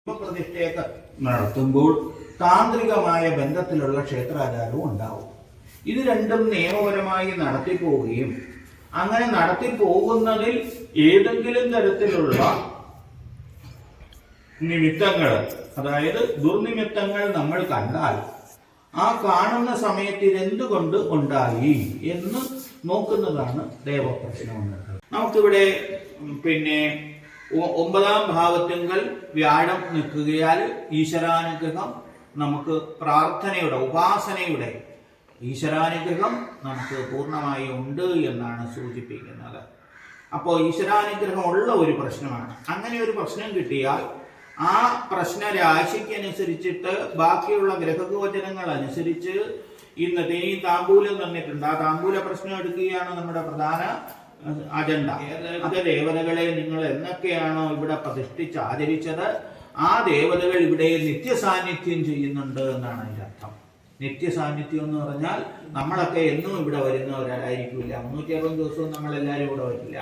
പ്രതിഷ്ഠയൊക്കെ നടത്തുമ്പോൾ താന്ത്രികമായ ബന്ധത്തിലുള്ള ക്ഷേത്രാചാരവും ഉണ്ടാവും. ഇത് രണ്ടും നിയമപരമായി നടത്തിപ്പോവുകയും അങ്ങനെ നടത്തിപ്പോകുന്നതിൽ ഏതെങ്കിലും തരത്തിലുള്ള നിമിത്തങ്ങൾ, അതായത് ദുർനിമിത്തങ്ങൾ നമ്മൾ കണ്ടാൽ ആ കാണുന്ന സമയത്ത് ഇതെന്തുകൊണ്ട് ഉണ്ടായി എന്ന് നോക്കുന്നതാണ് ദേവപ്രശ്നം. നമുക്കിവിടെ ഒമ്പതാം ഭാവത്തിങ്കൽ വ്യാഴം നിൽക്കുകയാൽ ഈശ്വരാനുഗ്രഹം നമുക്ക് പ്രാർത്ഥനയുടെ ഉപാസനയുടെ ഈശ്വരാനുഗ്രഹം നമുക്ക് പൂർണ്ണമായി ഉണ്ട് എന്നാണ് സൂചിപ്പിക്കുന്നത്. അപ്പോൾ ഈശ്വരാനുഗ്രഹം ഉള്ള ഒരു പ്രശ്നമാണ്. അങ്ങനെ ഒരു പ്രശ്നം കിട്ടിയാൽ ആ പ്രശ്നരാശിക്കനുസരിച്ചിട്ട് ബാക്കിയുള്ള ഗ്രഹഗോചരങ്ങൾ അനുസരിച്ച് ഇന്നത്തെ ഈ താമ്പൂലം തന്നിട്ടുണ്ട്. ആ താമ്പൂല പ്രശ്നം എടുക്കുകയാണ് നമ്മുടെ പ്രധാന അജണ്ട. അത് ദേവതകളെ നിങ്ങൾ എന്നൊക്കെയാണോ ഇവിടെ പ്രതിഷ്ഠിച്ച് ആചരിച്ചത്, ആ ദേവതകൾ ഇവിടെ നിത്യസാന്നിധ്യം ചെയ്യുന്നുണ്ട് എന്നാണ് അതിൻ്റെ അർത്ഥം. നിത്യസാന്നിധ്യം എന്ന് പറഞ്ഞാൽ നമ്മളൊക്കെ എന്നും ഇവിടെ വരുന്നവരായിരിക്കില്ല. 360 ദിവസവും നമ്മളെല്ലാവരും ഇവിടെ വരില്ല.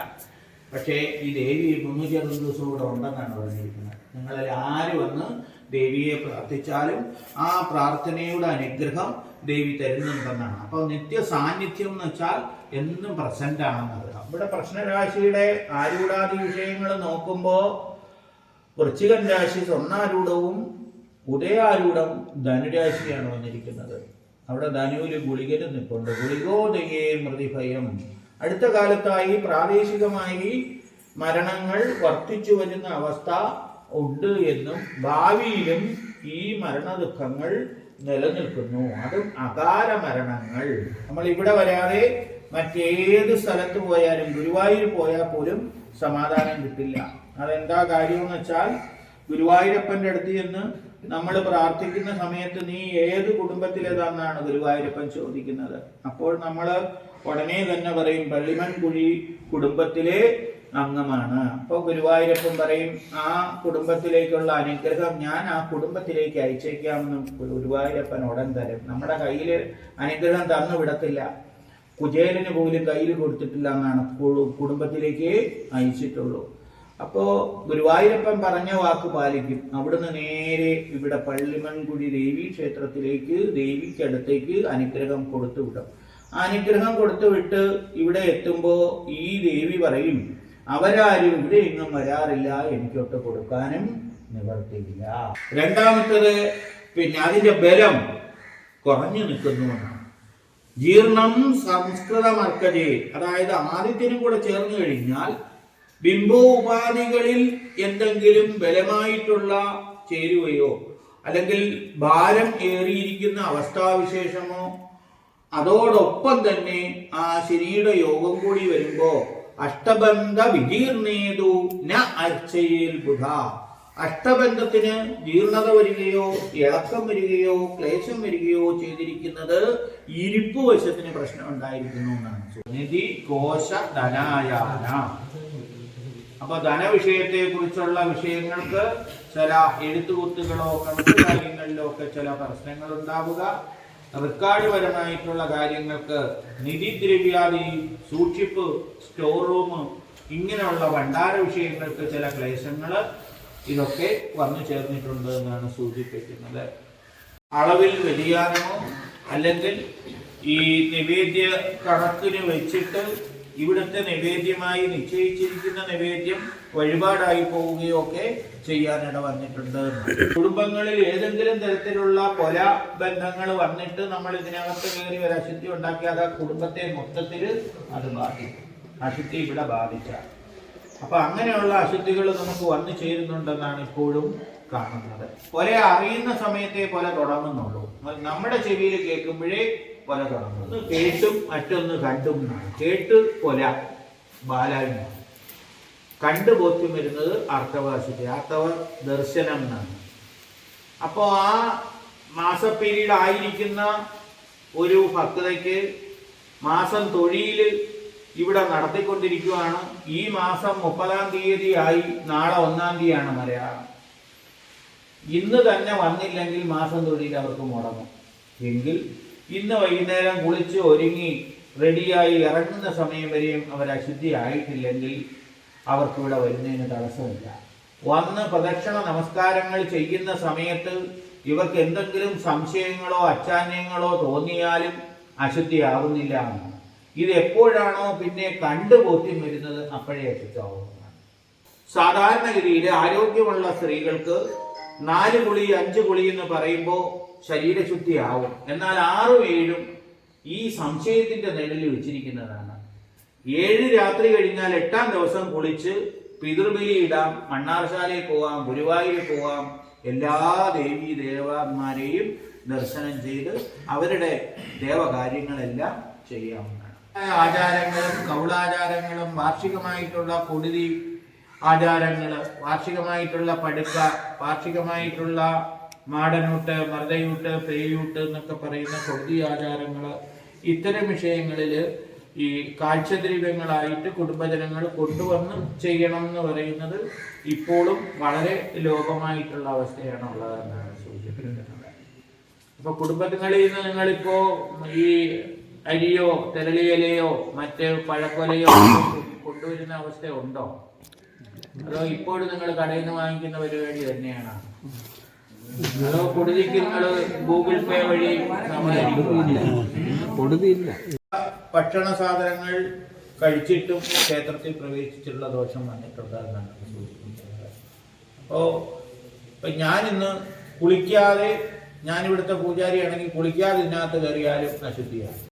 പക്ഷേ ഈ ദേവി 360 ദിവസവും ഇവിടെ ഉണ്ടെന്നാണ് പറഞ്ഞിരിക്കുന്നത്. നിങ്ങളിൽ ആര് വന്ന് ദേവിയെ പ്രാർത്ഥിച്ചാലും ആ പ്രാർത്ഥനയുടെ അനുഗ്രഹം ദേവി തരുന്നുണ്ടെന്നാണ്. അപ്പോൾ നിത്യസാന്നിധ്യം എന്ന് വെച്ചാൽ എന്നും പ്രസന്റ് ആണെന്നറിയാം. ഇവിടെ പ്രശ്നരാശിയുടെ ആരൂഢാദി വിഷയങ്ങൾ നോക്കുമ്പോൾ വൃശ്ചികൻ രാശി സ്വർണ്ണാരൂഢവും ഉദയാരൂഢം ധനുരാശിയാണ് വന്നിരിക്കുന്നത്. അവിടെ ധനുവിൽ ഗുളികനും നിൽപ്പുണ്ട്. ഗുളികോദയേ മൃതിഭയം. അടുത്ത കാലത്തായി പ്രാദേശികമായി മരണങ്ങൾ വർദ്ധിച്ചു വരുന്ന അവസ്ഥ ഉണ്ട് എന്നും ഭാവിയിലും ഈ മരണദുഃഖങ്ങൾ നിലനിൽക്കുന്നു. അതും അകാല മരണങ്ങൾ. നമ്മൾ ഇവിടെ വരാതെ മറ്റേത് സ്ഥലത്ത് പോയാലും, ഗുരുവായൂർ പോയാൽ പോലും സമാധാനം കിട്ടില്ല. അതെന്താ കാര്യമെന്ന് വെച്ചാൽ, ഗുരുവായൂരപ്പൻ്റെ അടുത്ത് ചെന്ന് നമ്മൾ പ്രാർത്ഥിക്കുന്ന സമയത്ത് നീ ഏത് കുടുംബത്തിലേതാണെന്നാണ് ഗുരുവായൂരപ്പൻ ചോദിക്കുന്നത്. അപ്പോൾ നമ്മൾ ഉടനെ തന്നെ പറയും പള്ളിമൺകുഴി കുടുംബത്തിലെ അംഗമാണ്. അപ്പോൾ ഗുരുവായൂരപ്പൻ പറയും ആ കുടുംബത്തിലേക്കുള്ള അനുഗ്രഹം ഞാൻ ആ കുടുംബത്തിലേക്ക് അയച്ചേക്കാമെന്ന് ഗുരുവായൂരപ്പൻ ഉടൻ തരും. നമ്മുടെ കയ്യിൽ അനുഗ്രഹം തന്നു വിടത്തില്ല. കുചേലന് പോലും കയ്യിൽ കൊടുത്തിട്ടില്ല എന്നാണ് കുടുംബത്തിലേക്ക് അയച്ചിട്ടുള്ളൂ. അപ്പോൾ ഗുരുവായൂരപ്പൻ പറഞ്ഞ വാക്ക് പാലിക്കും. അവിടുന്ന് നേരെ ഇവിടെ പള്ളിമൺകുഴി ദേവി ക്ഷേത്രത്തിലേക്ക് ദേവിക്കടുത്തേക്ക് അനുഗ്രഹം കൊടുത്തു വിടും. ആ അനുഗ്രഹം കൊടുത്തു വിട്ട് ഇവിടെ എത്തുമ്പോൾ ഈ ദേവി പറയും അവരാരും ഇവിടെ എങ്ങും വരാറില്ല, എനിക്കൊട്ട് കൊടുക്കാനും നിവർത്തിയില്ല. രണ്ടാമത്തത് അതിന്റെ ബലം കുറഞ്ഞു നിൽക്കുന്നു എന്നാണ്. ജീർണം സംസ്കൃതമർക്കജേ, അതായത് ആദിത്യനും കൂടെ ചേർന്ന് കഴിഞ്ഞാൽ ബിംബോപാധികളിൽ എന്തെങ്കിലും ബലമായിട്ടുള്ള ചേരുവയോ അല്ലെങ്കിൽ ഭാരം ഏറിയിരിക്കുന്ന അവസ്ഥാവിശേഷമോ അതോടൊപ്പം തന്നെ ആ ശനിയുടെ യോഗം കൂടി വരുമ്പോ അഷ്ടബന്ധ വിജീർണേതു ന അർച്ചയിൽ ബുധ. അഷ്ടബന്ധത്തിന് ജീർണത വരികയോ ഇളക്കം വരികയോ ക്ലേശം വരികയോ ചെയ്തിരിക്കുന്നത് ഇരിപ്പ് വശത്തിന് പ്രശ്നം ഉണ്ടായിരിക്കുന്നു എന്നാണ്. നിധി കോശ ധനായാന. അപ്പൊ ധനവിഷയത്തെ കുറിച്ചുള്ള വിഷയങ്ങൾക്ക് ചില എഴുത്തുകുത്തുകളോ കണക്ക് കാര്യങ്ങളിലോ ഒക്കെ ചില പ്രശ്നങ്ങൾ ഉണ്ടാവുക. റെക്കോർഡ്പരമായിട്ടുള്ള കാര്യങ്ങൾക്ക് നിധിദ്രവ്യാദി സൂക്ഷിപ്പ് സ്റ്റോർ റൂം ഇങ്ങനെയുള്ള ഭണ്ഡാര വിഷയങ്ങൾക്ക് ചില ക്ലേശങ്ങൾ ഇതൊക്കെ വന്നു ചേർന്നിട്ടുണ്ട് എന്നാണ് സൂചിപ്പിക്കുന്നത്. അളവിൽ വ്യതിയാനമോ അല്ലെങ്കിൽ ഈ നിവേദ്യ കണക്കിന് വെച്ചിട്ട് ഇവിടുത്തെ നിവേദ്യമായി നിശ്ചയിച്ചിരിക്കുന്ന നിവേദ്യം വഴിപാടായി പോവുകയോ ഒക്കെ ചെയ്യാനിട വന്നിട്ടുണ്ട്. കുടുംബങ്ങളിൽ ഏതെങ്കിലും തരത്തിലുള്ള കൊല ബന്ധങ്ങൾ വന്നിട്ട് നമ്മൾ ഇതിനകത്ത് കയറി ഒരു അശുദ്ധി ഉണ്ടാക്കിയാൽ ആ കുടുംബത്തെ മൊത്തത്തിൽ അത് ബാധിക്കും. അശുദ്ധി ഇവിടെ ബാധിച്ച അപ്പൊ അങ്ങനെയുള്ള അശുദ്ധികൾ നമുക്ക് വന്നു ചേരുന്നുണ്ടെന്നാണ് ഇപ്പോഴും കാണുന്നത്. കൊല അറിയുന്ന സമയത്തെ കൊല തുടങ്ങുന്നുള്ളൂ. നമ്മുടെ ചെവിയിൽ കേൾക്കുമ്പോഴേ കൊല തുടങ്ങുന്നു. കേട്ടും മറ്റൊന്ന് കണ്ടും എന്നാണ്. കേട്ട് കൊല ബാലാവിനാണ്. കണ്ടു ബോധ്യം വരുന്നത് ആർത്തവാശുദ്ധി, ആർത്തവ ദർശനം എന്നാണ്. അപ്പോൾ ആ മാസപ്പീരീഡ് ആയിരിക്കുന്ന ഒരു ഭക്തയ്ക്ക് മാസം തൊഴിൽ ഇവിടെ നടത്തിക്കൊണ്ടിരിക്കുകയാണ്. ഈ മാസം 30-ാം തീയതി ആയി, നാളെ 1-ാം തീയതിയാണ് മലയാളം. ഇന്ന് തന്നെ വന്നില്ലെങ്കിൽ മാസം തൊഴിൽ അവർക്ക് മുടങ്ങും. എങ്കിൽ ഇന്ന് വൈകുന്നേരം കുളിച്ച് ഒരുങ്ങി റെഡിയായി ഇറങ്ങുന്ന സമയം വരെയും അവർ അശുദ്ധി ആയിട്ടില്ലെങ്കിൽ അവർക്കിവിടെ വരുന്നതിന് തടസ്സമില്ല. വന്ന് പ്രദക്ഷിണ നമസ്കാരങ്ങൾ ചെയ്യുന്ന സമയത്ത് ഇവർക്ക് എന്തെങ്കിലും സംശയങ്ങളോ അച്ചാന്യങ്ങളോ തോന്നിയാലും അശുദ്ധിയാകുന്നില്ല. ഇത് എപ്പോഴാണോ പിന്നെ കണ്ടു ബോധ്യം വരുന്നത് അപ്പോഴേ അശുദ്ധമാകുന്നതാണ്. സാധാരണഗതിയിൽ ആരോഗ്യമുള്ള സ്ത്രീകൾക്ക് 4 കുളി 5 കുളി എന്ന് പറയുമ്പോൾ ശരീരശുദ്ധിയാവും. എന്നാൽ 6ഉം 7ഉം ഈ സംശയത്തിന്റെ നിഴലിൽ വെച്ചിരിക്കുന്നതാണ്. 7 രാത്രി കഴിഞ്ഞാൽ 8ാം ദിവസം കുളിച്ച് പിതൃബലി ഇടാം, മണ്ണാർശാലയിൽ പോവാം, ഗുരുവായൂരിൽ പോവാം, എല്ലാ ദേവീ ദേവന്മാരെയും ദർശനം ചെയ്ത് അവരുടെ ദേവകാര്യങ്ങളെല്ലാം ചെയ്യാവുന്നതാണ്. ആചാരങ്ങളും കൗളാചാരങ്ങളും വാർഷികമായിട്ടുള്ള കൊടുതി ആചാരങ്ങൾ, വാർഷികമായിട്ടുള്ള പടുക്ക, വാർഷികമായിട്ടുള്ള മാടനൂട്ട്, മർദ്ദയൂട്ട്, പേയൂട്ട് എന്നൊക്കെ പറയുന്ന കൊടുതി ആചാരങ്ങൾ, ഇത്തരം വിഷയങ്ങളിൽ ഈ കാഴ്ചദ്രവ്യങ്ങളായിട്ട് കുടുംബജനങ്ങൾ കൊണ്ടുവന്ന് ചെയ്യണം എന്ന് പറയുന്നത് ഇപ്പോഴും വളരെ ലോപമായിട്ടുള്ള അവസ്ഥയാണ് ഉള്ളതെന്നാണ് സൂചിപ്പിക്കുന്നത്. അപ്പൊ കുടുംബങ്ങളിൽ നിന്ന് നിങ്ങളിപ്പോ ഈ അരിയോ തെരളിയിലയോ മറ്റ് പഴക്കൊലയോ കൊണ്ടുവരുന്ന അവസ്ഥ ഉണ്ടോ? അതോ ഇപ്പോഴും നിങ്ങൾ കടയിൽ നിന്ന് വാങ്ങിക്കുന്ന പരിപാടി തന്നെയാണ്? അതോ കൊടുതിക്ക് നിങ്ങൾ ഗൂഗിൾ പേ വഴി കൊടുതില്ല? ഭക്ഷണ സാധനങ്ങൾ കഴിച്ചിട്ടും ക്ഷേത്രത്തിൽ പ്രവേശിച്ചിട്ടുള്ള ദോഷം വന്നിട്ടുണ്ടെന്നാണ് സൂചിപ്പിക്കുന്നത്. അപ്പോൾ ഞാനിന്ന് കുളിക്കാതെ, ഞാനിവിടുത്തെ പൂജാരിയാണെങ്കിൽ കുളിക്കാതെ ഇതിനകത്ത് കയറിയാലും അശുദ്ധിയാണ്.